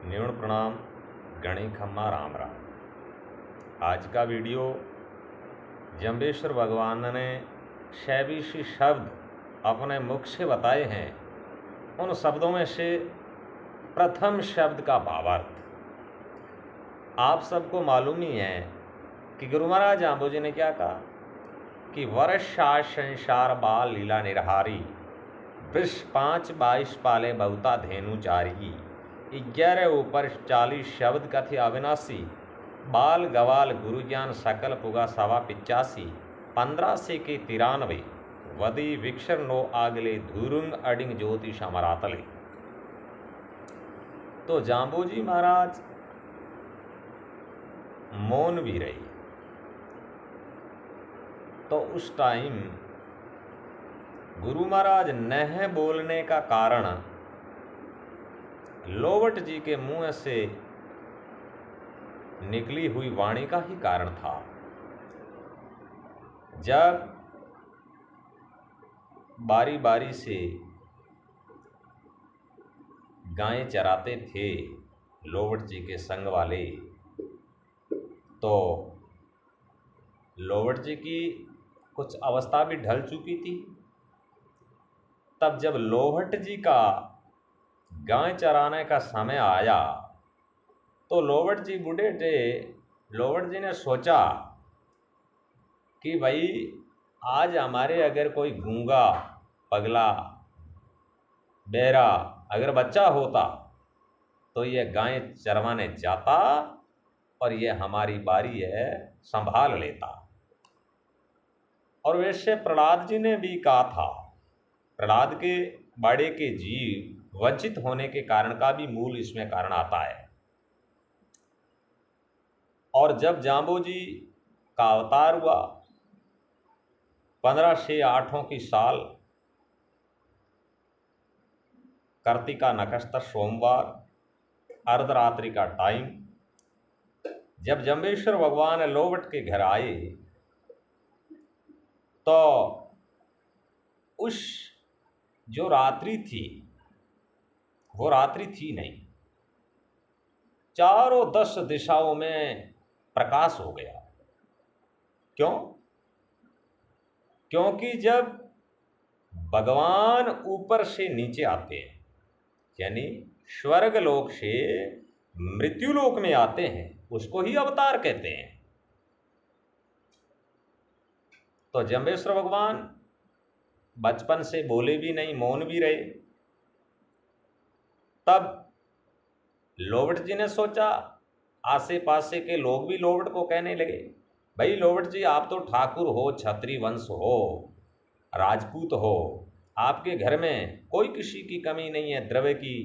न्यून प्रणाम, गणी खम्मा राम राम। आज का वीडियो जम्बेश्वर भगवान ने 26 शब्द अपने मुख से बताए हैं। उन शब्दों में से प्रथम शब्द का भावार्थ आप सबको मालूम ही है कि गुरु महाराज जाम्बो जी ने क्या कहा कि वर्षा संसार बाल लीला निरहारी, वृष 5-22 पाले बहुता धेनु चारी, 11 ऊपर 40 शब्द कथे अविनाशी, बाल गवाल गुरु ज्ञान सकल पुगा 85, 15 से के 93, वदी विक्षर नो आगले धुरुंग अडिंग ज्योति समरातले। तो जाम्बो जी महाराज मौन भी रहे। तो उस टाइम गुरु महाराज न बोलने का कारण लोवट जी के मुंह से निकली हुई वाणी का ही कारण था। जब बारी बारी से गायें चराते थे लोवट जी के संग वाले, तो लोवट जी की कुछ अवस्था भी ढल चुकी थी। तब जब लोवट जी का गाय चराने का समय आया तो लोवट जी बूढ़े थे। लोवट जी ने सोचा कि भाई आज हमारे अगर कोई गूंगा पगला बेरा अगर बच्चा होता तो ये गाय चरवाने जाता और ये हमारी बारी है संभाल लेता। और वैसे प्रहलाद जी ने भी कहा था, प्रहलाद के बाड़े के जीव वंचित होने के कारण का भी मूल इसमें कारण आता है। और जब जाम्बो जी का अवतार हुआ 15 से 8 की साल, कार्तिका नक्षत्र सोमवार, अर्धरात्रि का टाइम, जब जम्बेश्वर भगवान लोवट के घर आए तो उस जो रात्रि थी वो रात्रि थी नहीं। चारों 10 दिशाओं में प्रकाश हो गया। क्यों? क्योंकि जब भगवान ऊपर से नीचे आते हैं, यानी स्वर्ग लोक से मृत्यु लोक में आते हैं, उसको ही अवतार कहते हैं। तो जम्बेश्वर भगवान बचपन से बोले भी नहीं, मौन भी रहे। तब लोवट जी ने सोचा, आसे पासे के लोग भी लोवट को कहने लगे, भाई लोवट जी आप तो ठाकुर हो, क्षत्रिय वंश हो, राजपूत हो, आपके घर में कोई किसी की कमी नहीं है, द्रव्य की,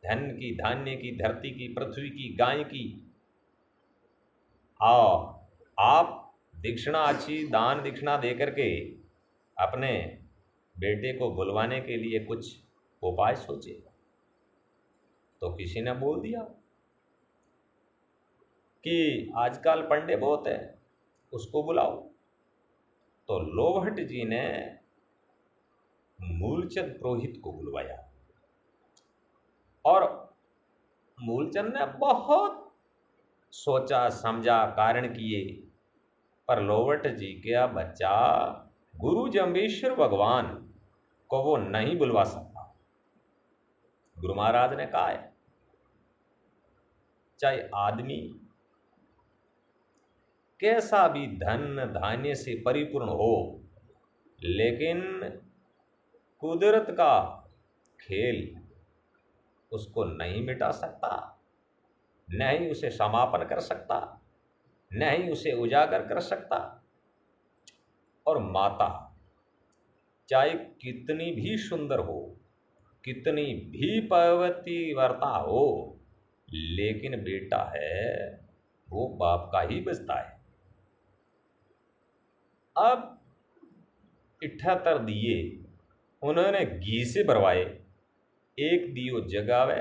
धन की, धान्य की, धरती की, पृथ्वी की, गाय की। आप दक्षिणा अच्छी दान दक्षिणा दे करके अपने बेटे को बुलवाने के लिए कुछ उपाय सोचे। तो किसी ने बोल दिया कि आजकल पंडे बहुत है, उसको बुलाओ। तो लोवट जी ने मूलचंद पुरोहित को बुलवाया और मूलचंद ने बहुत सोचा समझा, कारण किए, पर लोवट जी का बच्चा गुरु जम्बेश्वर भगवान को वो नहीं बुलवा सकता। गुरु महाराज ने कहा है, चाहे आदमी कैसा भी धन धान्य से परिपूर्ण हो, लेकिन कुदरत का खेल उसको नहीं मिटा सकता, नहीं उसे समापन कर सकता, नहीं उसे उजागर कर सकता। और माता चाहे कितनी भी सुंदर हो, कितनी भी पतिव्रता हो, लेकिन बेटा है वो बाप का ही बचता है। अब 78 दिए उन्होंने घी से भरवाए, एक दियो जगावे,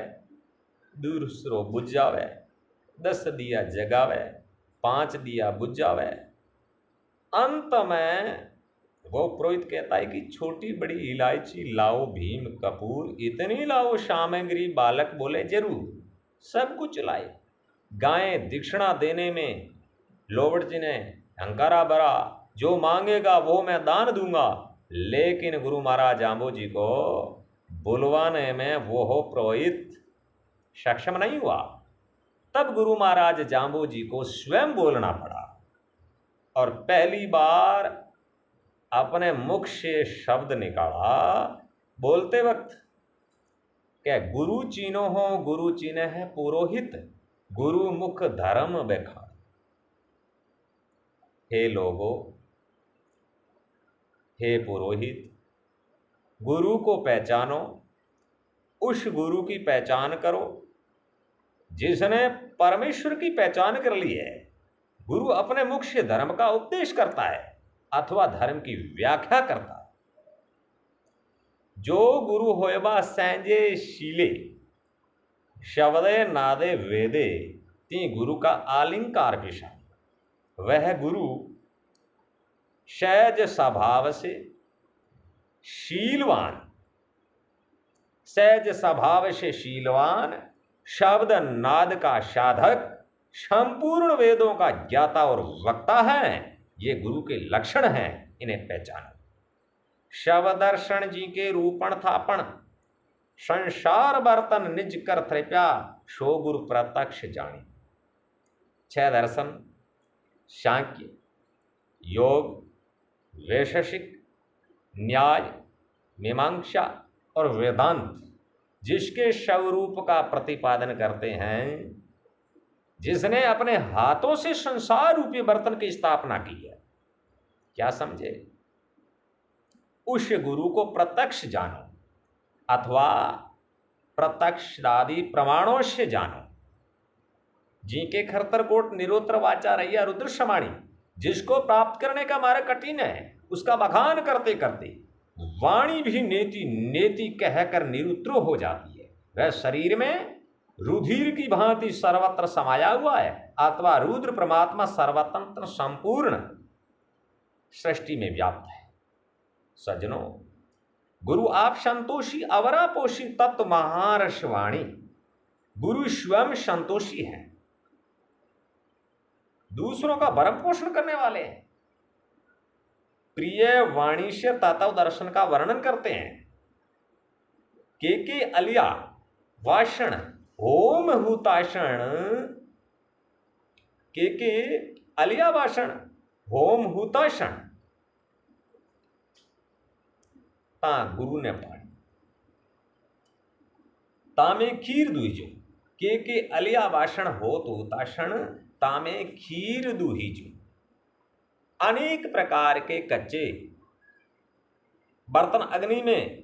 दूसरो बुझावे, 10 दिया जगावे, 5 दिया बुझावे। अंत में वो पुरोहित कहता है कि छोटी बड़ी इलायची लाओ, भीम कपूर इतनी लाओ सामग्री। बालक बोले जरूर। सब कुछ लाए। गायें दक्षिणा देने में लोवड़ जी ने हंकारा भरा, जो मांगेगा वो मैं दान दूंगा। लेकिन गुरु महाराज जाम्बू जी को बुलवाने में वो हो पुरोहित सक्षम नहीं हुआ। तब गुरु महाराज जाम्बू जी को स्वयं बोलना पड़ा और पहली बार अपने मुख से शब्द निकाला बोलते वक्त क्या गुरु चीनो हो गुरु चीने है पुरोहित, गुरु मुख धर्म बेखान। हे लोगों, हे पुरोहित, गुरु को पहचानो, उस गुरु की पहचान करो जिसने परमेश्वर की पहचान कर ली है। गुरु अपने मुख से धर्म का उपदेश करता है अथवा धर्म की व्याख्या करता है। जो गुरु होएबा सैंजे शीले, शब्दे नादे वेदे, ती गुरु का आलिंकार विषय। वह गुरु सहज स्वभाव से शीलवान, सहज स्वभाव से शीलवान, शब्द नाद का साधक, संपूर्ण वेदों का ज्ञाता और वक्ता है। ये गुरु के लक्षण हैं, इन्हें पहचानो। शव दर्शन जी के रूपण थापण, संसार बर्तन निज कर त्रिप्या, सो गुरु प्रत्यक्ष जानी। 6 दर्शन सांख्य, योग, वैशेषिक, न्याय, मीमांसा और वेदांत जिसके स्वरूप का प्रतिपादन करते हैं, जिसने अपने हाथों से संसार रूपी बर्तन की स्थापना की है। क्या समझे? उस गुरु को प्रत्यक्ष जानो अथवा प्रत्यक्ष आदि प्रमाणों से जानो। जी के खरतर कोट निरोत्र वाचा रैया रुद्र समाणी, जिसको प्राप्त करने का मार्ग कठिन है, उसका बखान करते करते वाणी भी नेति नेति कहकर निरुद्र हो जाती है। वह शरीर में रुधिर की भांति सर्वत्र समाया हुआ है अथवा रुद्र परमात्मा सर्वतंत्र संपूर्ण सृष्टि में व्याप्त है। सज्जनों, गुरु आप संतोषी अवरापोषी तत्व महारसवाणी, गुरु स्वयं संतोषी हैं, दूसरों का भरण पोषण करने वाले हैं, प्रिय वाणी से तत्व दर्शन का वर्णन करते हैं। के अलिया वाषण होम हुताषण, के अलिया वाषण होम हुताषण, ता गुरु ने पाणी तामे खीर दुईजो। के अलिया वाषण होत हुताषण, तामे खीर दुहीजो। अनेक प्रकार के कच्चे बर्तन अग्नि में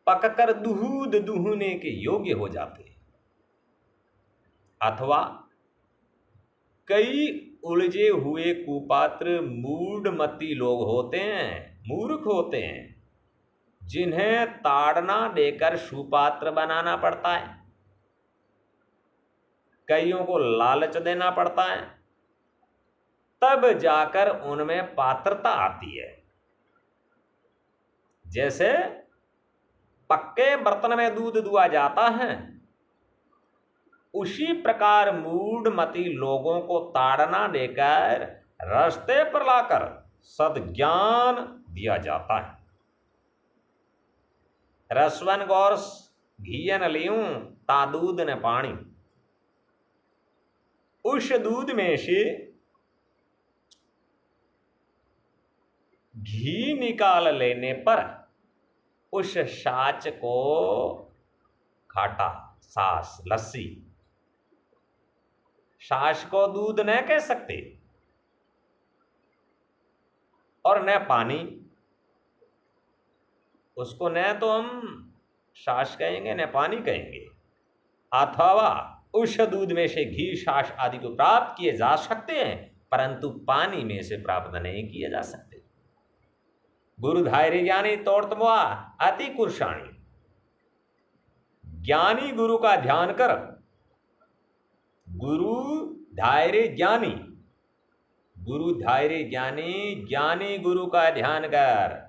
पककर दूध दूहने के योग्य हो जाते हैं, अथवा कई उलझे हुए कुपात्र मूढ़मती लोग होते हैं, मूर्ख होते हैं, जिन्हें ताड़ना देकर सुपात्र बनाना पड़ता है, कईयों को लालच देना पड़ता है, तब जाकर उनमें पात्रता आती है। जैसे पक्के बर्तन में दूध दुआ जाता है, उसी प्रकार मूढ़मती लोगों को ताड़ना देकर रास्ते पर लाकर सद्ज्ञान दिया जाता है। रसवन गौर घीयन लियूं ता दूध ने पानी, उस दूध में से घी निकाल लेने पर उस साच को खाटा, सास लस्सी, सास को दूध न कह सकते और न पानी, उसको न तो हम सास कहेंगे न पानी कहेंगे। अथवा उस दूध में से घी, सास आदि को प्राप्त किए जा सकते हैं, परंतु पानी में से प्राप्त नहीं किए जा सकते। गुरु धायरे ज्ञानी तोड़तमुआ अति कुर्षाणी, ज्ञानी गुरु का ध्यान कर, गुरु धायरे ज्ञानी, गुरु धायरे ज्ञानी, ज्ञानी गुरु का ध्यान कर,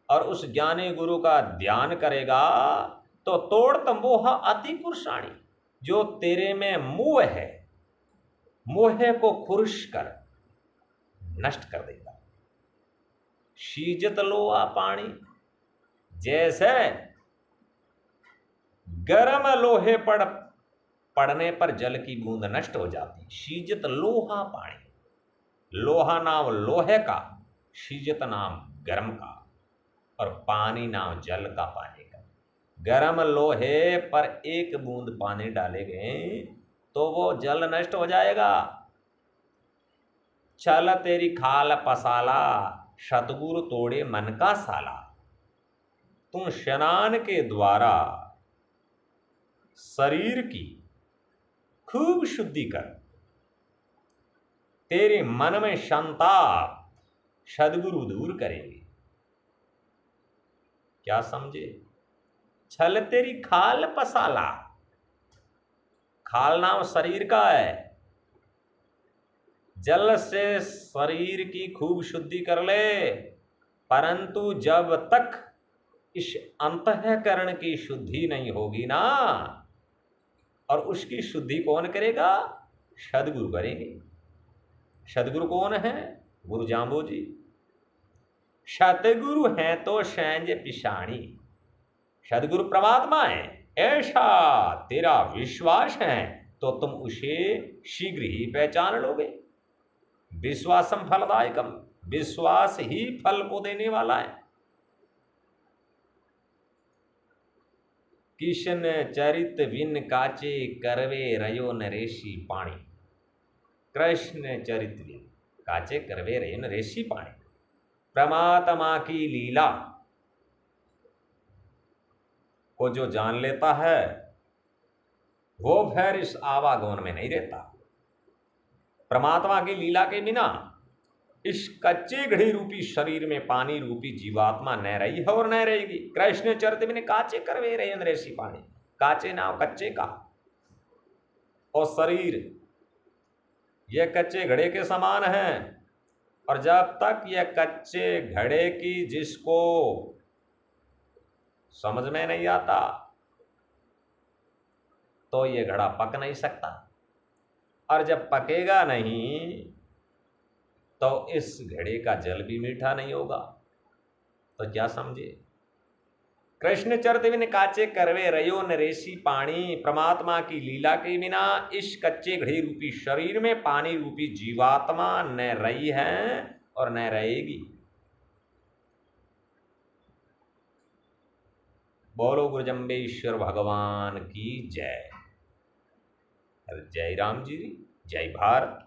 और उस ज्ञानी गुरु का ध्यान करेगा तो तोड़ तंबोहा अति कुर्षाणी, जो तेरे में मोह है, मोह को खुर्श कर नष्ट कर देगा। शीजत लोहा पानी, जैसे गर्म लोहे पड़ने पर जल की बूंद नष्ट हो जाती। शीजत लोहा पानी, लोहा नाम लोहे का, शीजत नाम गर्म का, और पानी नाम जल का, पानी का। गर्म लोहे पर एक बूंद पानी डाले गए तो वो जल नष्ट हो जाएगा। चल तेरी खाल पसाला, सतगुरु तोड़े मन का साला। तुम स्नान के द्वारा शरीर की खूब शुद्धि कर, तेरे मन में संताप सदगुरु दूर करेंगे। क्या समझे? छल तेरी खाल पसाला, खाल नाम शरीर का है। जल से शरीर की खूब शुद्धि कर ले, परंतु जब तक इस अंतःकरण की शुद्धि नहीं होगी ना, और उसकी शुद्धि कौन करेगा? सदगुरु करेंगे। सदगुरु कौन है? गुरु जाम्बो जी। सतगुरु हैं तो सैंज पिशाणी, सदगुरु परमात्मा है ऐसा तेरा विश्वास है तो तुम उसे शीघ्र ही पहचान लोगे। विश्वासम फलदायकम, विश्वास ही फल को देने वाला है। किशन चरित बिन काचे करवे रयो नरेशी पाणी। कृष्ण चरित बिन काचे करवे रयो नरेशी पाणी। परमात्मा की लीला को जो जान लेता है वो फिर इस आवागमन में नहीं रहता। परमात्मा की लीला के बिना इस कच्चे घड़ी रूपी शरीर में पानी रूपी जीवात्मा न रही है और न रहेगी। कृष्ण चरित बिन काचे करवे रहे नरेशी पानी, काचे नाव कच्चे का, और शरीर यह कच्चे घड़े के समान है। और जब तक यह कच्चे घड़े की जिसको समझ में नहीं आता तो यह घड़ा पक नहीं सकता, और जब पकेगा नहीं तो इस घड़े का जल भी मीठा नहीं होगा। तो क्या समझे? कृष्ण चरित बिन काचे करवे रयो नरेशी पानी। परमात्मा की लीला के बिना इस कच्चे घड़े रूपी शरीर में पानी रूपी जीवात्मा न रही है और न रहेगी। बोलो गुरुजम्बेश्वर भगवान की जय। जय राम जी, जय भारत।